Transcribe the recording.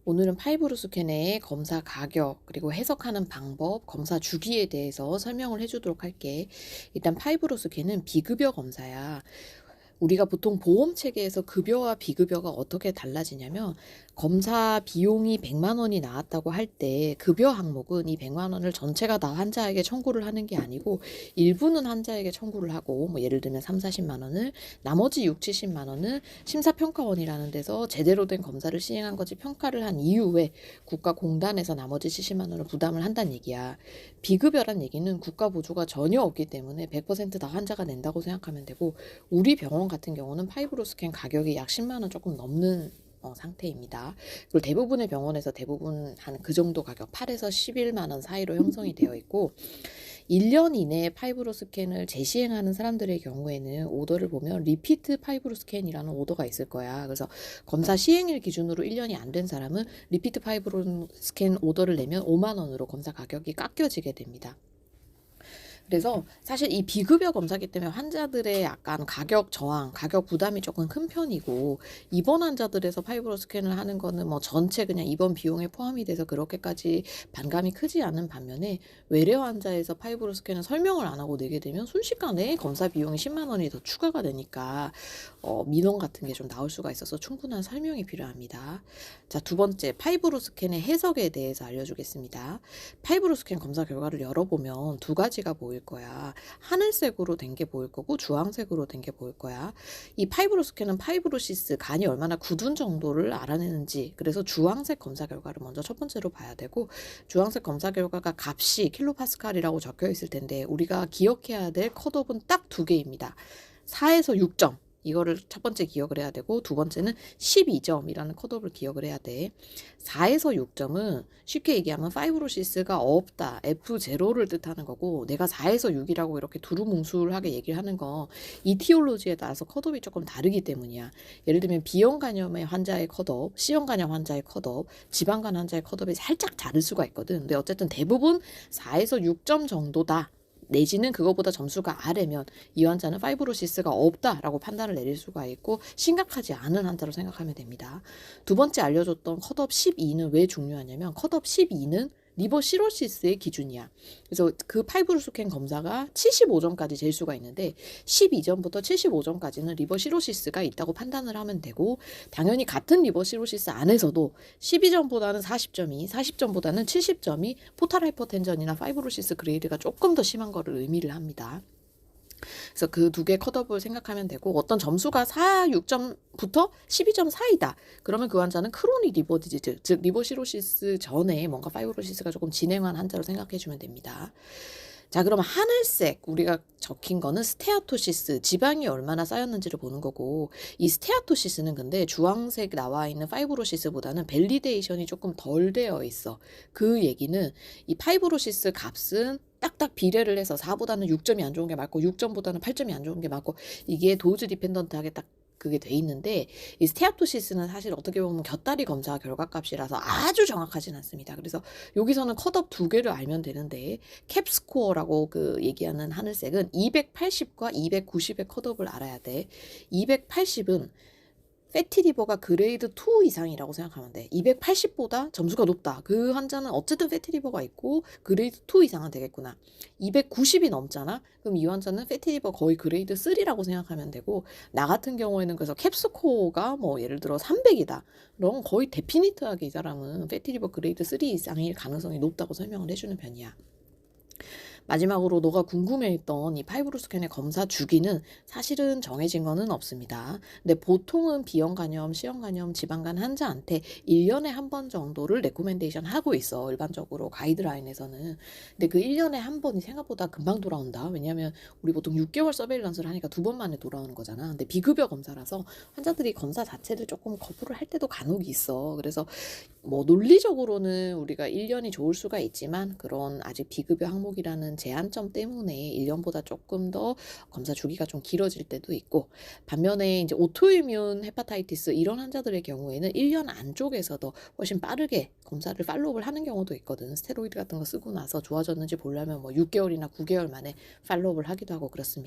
오늘은 파이브루스캔의 검사 가격, 그리고 해석하는 방법, 검사 주기에 대해서 설명을 해주도록 할게. 일단 파이브루스캔은 비급여 검사야. 우리가 보통 보험 체계에서 급여와 비급여가 어떻게 달라지냐면 검사 비용이 100만 원이 나왔다고 할 때 급여 항목은 이 100만 원을 전체가 다 환자에게 청구를 하는 게 아니고 일부는 환자에게 청구를 하고 뭐 예를 들면 3, 40만 원을 나머지 6, 70만 원을 심사평가원이라는 데서 제대로 된 검사를 시행한 것이 평가를 한 이후에 국가공단에서 나머지 70만 원을 부담을 한다는 얘기야. 비급여란 얘기는 국가 보조가 전혀 없기 때문에 100%다 환자가 낸다고 생각하면 되고 우리 병원 같은 경우는 파이브로스캔 가격이 약 10만 원 조금 넘는 상태입니다. 그리고 대부분의 병원에서 대부분 한 그 정도 가격 8에서 11만 원 사이로 형성이 되어 있고 1년 이내에 파이브로스캔을 재시행하는 사람들의 경우에는 오더를 보면 리피트 파이브로스캔이라는 오더가 있을 거야. 그래서 검사 시행일 기준으로 1년이 안 된 사람은 리피트 파이브로스캔 오더를 내면 5만 원으로 검사 가격이 깎여지게 됩니다. 그래서 사실 이 비급여 검사기 때문에 환자들의 약간 가격 저항, 가격 부담이 조금 큰 편이고 입원 환자들에서 파이브로 스캔을 하는 거는 뭐 전체 그냥 입원 비용에 포함이 돼서 그렇게까지 반감이 크지 않은 반면에 외래 환자에서 파이브로 스캔을 설명을 안 하고 내게 되면 순식간에 검사 비용이 10만 원이 더 추가가 되니까 민원 같은 게 좀 나올 수가 있어서 충분한 설명이 필요합니다. 자, 두 번째 파이브로 스캔의 해석에 대해서 알려주겠습니다. 파이브로 스캔 검사 결과를 열어보면 두 가지가 보일 거야. 하늘색으로 된 게 보일 거고 주황색으로 된 게 보일 거야. 이 파이브로스캔은 파이브로시스, 간이 얼마나 굳은 정도를 알아내는지, 그래서 주황색 검사 결과를 먼저 첫 번째로 봐야 되고, 주황색 검사 결과가 값이 킬로파스칼이라고 적혀 있을 텐데 우리가 기억해야 될 컷오프는 딱 두 개입니다. 4에서 6점. 이거를 첫 번째 기억을 해야 되고 두 번째는 12점이라는 컷오프를 기억을 해야 돼. 4에서 6점은 쉽게 얘기하면 파이브로시스가 없다, F0를 뜻하는 거고 내가 4에서 6이라고 이렇게 두루뭉술하게 얘기를 하는 거 이티올로지에 따라서 컷오프가 조금 다르기 때문이야. 예를 들면 B형 간염의 환자의 컷오프, C형 간염 환자의 컷오프, 지방간 환자의 컷오프가 살짝 다를 수가 있거든. 근데 어쨌든 대부분 4에서 6점 정도다. 내지는 그거보다 점수가 아래면 이 환자는 파이브로시스가 없다라고 판단을 내릴 수가 있고 심각하지 않은 환자로 생각하면 됩니다. 두 번째 알려줬던 컷업 12는 왜 중요하냐면 컷업 12는 리버 시로시스의 기준이야. 그래서 그 파이브로스캔 검사가 75점까지 잴 수가 있는데 12점부터 75점까지는 리버 시로시스가 있다고 판단을 하면 되고 당연히 같은 리버 시로시스 안에서도 12점보다는 40점이 40점보다는 70점이 포탈 하이퍼텐전이나 파이브로시스 그레이드가 조금 더 심한 거를 의미를 합니다. 그래서 그 두 개 컷오프를 생각하면 되고 어떤 점수가 4, 6점부터 12점 사이다. 그러면 그 환자는 크로닉 리버 디지즈, 즉 리버 시로시스 전에 뭔가 파이브로시스가 조금 진행한 환자로 생각해 주면 됩니다. 자, 그럼 하늘색 우리가 적힌 거는 스테아토시스, 지방이 얼마나 쌓였는지를 보는 거고 이 스테아토시스는 근데 주황색 나와 있는 파이브로시스보다는 밸리데이션이 조금 덜 되어 있어. 그 얘기는 이 파이브로시스 값은 딱딱 비례를 해서 4보다는 6점이 안 좋은 게 맞고 6점보다는 8점이 안 좋은 게 맞고 이게 도즈 디펜던트하게 딱 그게 돼 있는데 이 스테아토시스는 사실 어떻게 보면 곁다리 검사 결과값이라서 아주 정확하진 않습니다. 그래서 여기서는 컷업 두 개를 알면 되는데 캡스코어라고 그 얘기하는 하늘색은 280과 290의 컷업을 알아야 돼. 280은 패티리버가 그레이드 2 이상이라고 생각하면 돼. 280보다 점수가 높다. 그 환자는 어쨌든 패티리버가 있고 그레이드 2 이상은 되겠구나. 290이 넘잖아. 그럼 이 환자는 패티리버 거의 그레이드 3라고 생각하면 되고 나 같은 경우에는 그래서 캡스코어가 뭐 예를 들어 300이다. 그럼 거의 데피니트하게 이 사람은 패티리버 그레이드 3 이상일 가능성이 높다고 설명을 해주는 편이야. 마지막으로 너가 궁금해했던 이 파이브로스캔의 검사 주기는 사실은 정해진 거는 없습니다. 근데 보통은 B형 간염, C형 간염, 지방간 환자한테 1년에 한 번 정도를 레코멘데이션 하고 있어. 일반적으로 가이드라인에서는. 근데 그 1년에 한 번이 생각보다 금방 돌아온다. 왜냐하면 우리 보통 6개월 서베일런스를 하니까 두 번 만에 돌아오는 거잖아. 근데 비급여 검사라서 환자들이 검사 자체를 조금 거부를 할 때도 간혹 있어. 그래서 뭐 논리적으로는 우리가 1년이 좋을 수가 있지만 그런 아직 비급여 항목이라는 제한점 때문에 1년보다 조금 더 검사 주기가 좀 길어질 때도 있고 반면에 이제 오토이뮨 헤파타이티스 이런 환자들의 경우에는 1년 안쪽에서도 훨씬 빠르게 검사를 팔로우를 하는 경우도 있거든. 스테로이드 같은 거 쓰고 나서 좋아졌는지 보려면 뭐 6개월이나 9개월 만에 팔로우를 하기도 하고 그렇습니다.